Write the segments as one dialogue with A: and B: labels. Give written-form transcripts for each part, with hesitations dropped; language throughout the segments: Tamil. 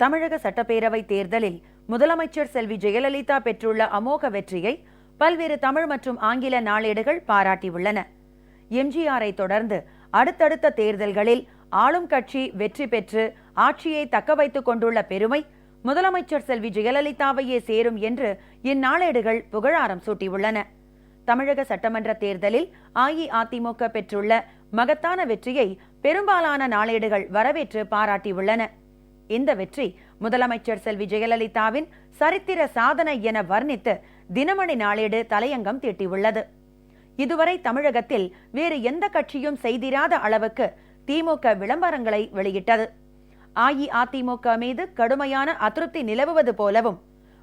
A: தமிழக சட்டப்பேரவை தேர்தலில் முதலமைச்சர் செல்வி ஜெயலலிதா பெற்றுள்ள அமோக வெற்றியை பல்வேறு தமிழ் மற்றும் ஆங்கில நாளேடுகள் பாராட்டியுள்ளன. எம்ஜிஆரை தொடர்ந்து அடுத்தடுத்த தேர்தல்களில் ஆளும் கட்சி வெற்றி பெற்று ஆட்சியை தக்க வைத்துக் கொண்டுள்ள பெருமை முதலமைச்சர் செல்வி ஜெயலலிதாவையே சேரும் என்று இந்நாளேடுகள் புகழாரம் சூட்டியுள்ளன. தமிழக சட்டமன்ற தேர்தலில் அஇஅதிமுக பெற்றுள்ள மகத்தான வெற்றியை பெரும்பாலான நாளேடுகள் வரவேற்று பாராட்டியுள்ளன. இந்த வெற்றி முதலமைச்சர் செல்வி ஜெயலலிதாவின் சரித்திர சாதனை என வர்ணித்து தினமணி நாளேடு தலையங்கம் தீட்டியுள்ளது. இதுவரை தமிழகத்தில் வேறு எந்த கட்சியும் செய்திராத அளவுக்கு திமுக விளம்பரங்களை வெளியிட்டது. அஇஅதிமுக மீது கடுமையான அதிருப்தி நிலவுவது போலவும்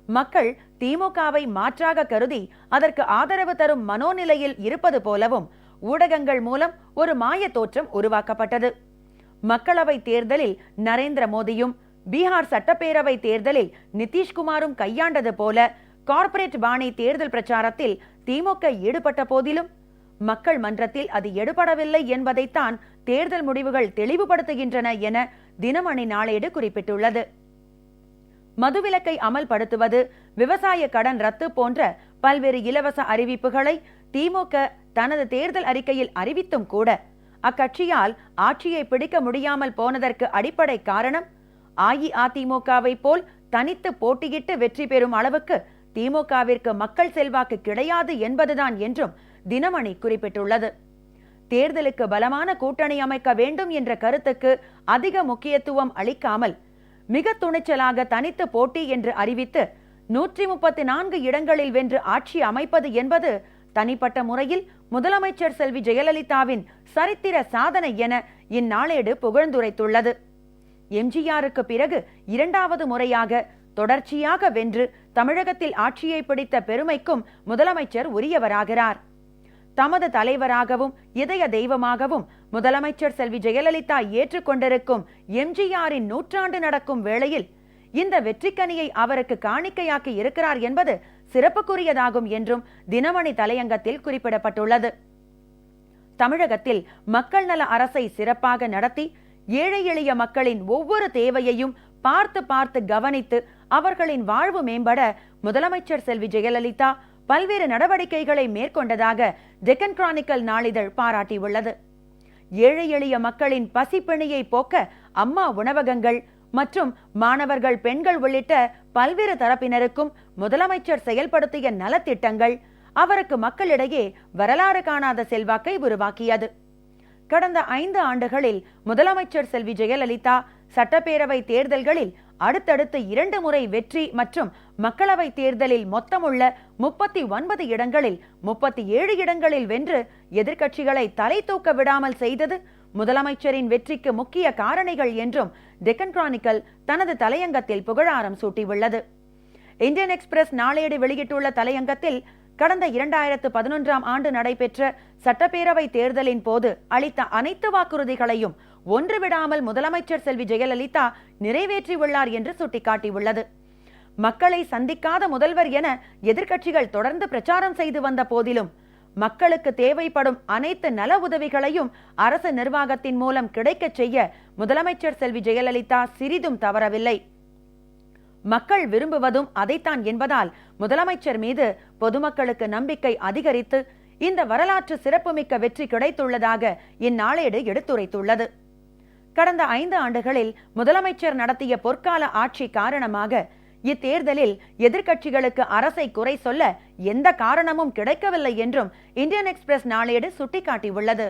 A: மக்கள் திமுகவை மாற்றாக கருதி அதற்கு ஆதரவு தரும் மனோநிலையில் இருப்பது போலவும் ஊடகங்கள் மூலம் ஒரு மாய தோற்றம் உருவாக்கப்பட்டது. மக்களவை தேர்தலில் நரேந்திர மோடியும் பீகார் சட்டப்பேரவை தேர்தலில் நிதிஷ்குமாரும் கையாண்டது போல கார்ப்பரேட் பாணி தேர்தல் பிரச்சாரத்தில் திமுக ஈடுபட்ட போதிலும் மக்கள் மன்றத்தில் அது எடுபடவில்லை என்பதைத்தான் தேர்தல் முடிவுகள் தெளிவுபடுத்துகின்றன என தினமணி நாளேடு குறிப்பிட்டுள்ளது. மதுவிலக்கை அமல்படுத்துவது, விவசாய கடன் ரத்து போன்ற பல்வேறு இலவச அறிவிப்புகளை திமுக தனது தேர்தல் அறிக்கையில் அறிவித்தும் கூட அக்கட்சியால் ஆட்சியை பிடிக்க முடியாமல் போனதற்கு அடிப்படை காரணம் அஇஅதிமுகவை போல் தனித்து போட்டியிட்டு வெற்றி பெறும் அளவுக்கு திமுகவிற்கு மக்கள் செல்வாக்கு கிடையாது என்பதுதான் என்றும் தினமணி குறிப்பிட்டுள்ளது. தேர்தலுக்கு பலமான கூட்டணி அமைக்க வேண்டும் என்ற கருத்துக்கு அதிக முக்கியத்துவம் அளிக்காமல் மிக துணிச்சலாக தனித்து போட்டி என்று அறிவித்து 134 இடங்களில் வென்று ஆட்சி அமைப்பது என்பது தனிப்பட்ட முறையில் முதலமைச்சர் செல்வி ஜெயலலிதாவின் சரித்திர சாதனை என இந்நாளேடு புகழ்ந்துரைத்துள்ளது. எம்ஜிஆருக்கு பிறகு இரண்டாவது முறையாக தொடர்ச்சியாக வென்று தமிழகத்தில் ஆட்சியை பிடித்த பெருமைக்கும் முதலமைச்சர் உரியவராகிறார். தமது தலைவராகவும் இதய தெய்வமாகவும் முதலமைச்சர் செல்வி ஜெயலலிதா ஏற்றுக்கொண்டிருக்கும் எம்ஜிஆரின் 100 நடக்கும் வேளையில் இந்த வெற்றிக்கனியை அவருக்கு காணிக்கையாக்கி இருக்கிறார் என்பது சிறப்புக்குரியதாகும் என்றும் தினமணி தலையங்கத்தில் குறிப்பிடப்பட்டுள்ளது. தமிழகத்தில் மக்கள் நல அரசை சிறப்பாக நடத்தி ஏழை எளிய மக்களின் ஒவ்வொரு தேவையையும் பார்த்து பார்த்து கவனித்து அவர்களின் வாழ்வு மேம்பட முதலமைச்சர் செல்வி ஜெயலலிதா பல்வேறு நடவடிக்கைகளை மேற்கொண்டதாக டெக்கன் கிரானிக்கல் நாளிதழ் பாராட்டியுள்ளது. ஏழை எளிய மக்களின் பசிப்பிணியை போக்க அம்மா உணவகங்கள் மற்றும் மாணவர்கள், பெண்கள் உள்ளிட்ட பல்வேறு தரப்பினருக்கும் முதலமைச்சர் செயல்படுத்திய நலத்திட்டங்கள் அவருக்கு மக்களிடையே வரலாறு காணாத செல்வாக்கை உருவாக்கியது. கடந்த 5 ஆண்டுகளில் முதலமைச்சர் செல்வி ஜெயலலிதா சட்டப்பேரவை தேர்தல்களில் அடுத்தடுத்து 2 முறை வெற்றி மற்றும் மக்களவை தேர்தலில் மொத்தமுள்ள 39 இடங்களில் 37 இடங்களில் வென்று எதிர்க்கட்சிகளை தலை தூக்க விடாமல் செய்தது முதலமைச்சரின் வெற்றிக்கு முக்கிய காரணிகள் என்றும் டெக்கன் கிரானிக்கல் தனது தலையங்கத்தில் புகழாரம் சூட்டியுள்ளது. இந்தியன் எக்ஸ்பிரஸ் நாளேடு வெளியிட்டுள்ள தலையங்கத்தில் கடந்த 2011ஆம் ஆண்டு நடைபெற்ற சட்டப்பேரவை தேர்தலின் போது அளித்த அனைத்து வாக்குறுதிகளையும் ஒன்றுவிடாமல் முதலமைச்சர் செல்வி ஜெயலலிதா நிறைவேற்றியுள்ளார் என்று சுட்டிக்காட்டியுள்ளது. மக்களை சந்திக்காத முதல்வர் என எதிர்க்கட்சிகள் தொடர்ந்து பிரச்சாரம் செய்து வந்த போதிலும் மக்களுக்கு தேவைப்படும் அனைத்து நல உதவிகளையும் அரசு நிர்வாகத்தின் மூலம் கிடைக்கச் செய்ய முதலமைச்சர் செல்வி ஜெயலலிதா சிறிதும் தவறவில்லை. மக்கள் விரும்புவதும் அதைத்தான் என்பதால் முதலமைச்சர் மீது பொதுமக்களுக்கு நம்பிக்கை அதிகரித்து இந்த வரலாற்று சிறப்புமிக்க வெற்றி கிடைத்துள்ளதாக இந்நாளேடு எடுத்துரைத்துள்ளது. கடந்த 5 ஆண்டுகளில் முதலமைச்சர் நடத்திய பொற்கால ஆட்சி காரணமாக இத்தேர்தலில் எதிர்க்கட்சிகளுக்கு அரசை குறை சொல்ல எந்த காரணமும் கிடைக்கவில்லை என்றும் இந்தியன் எக்ஸ்பிரஸ் நாளேடு சுட்டிக்காட்டியுள்ளது.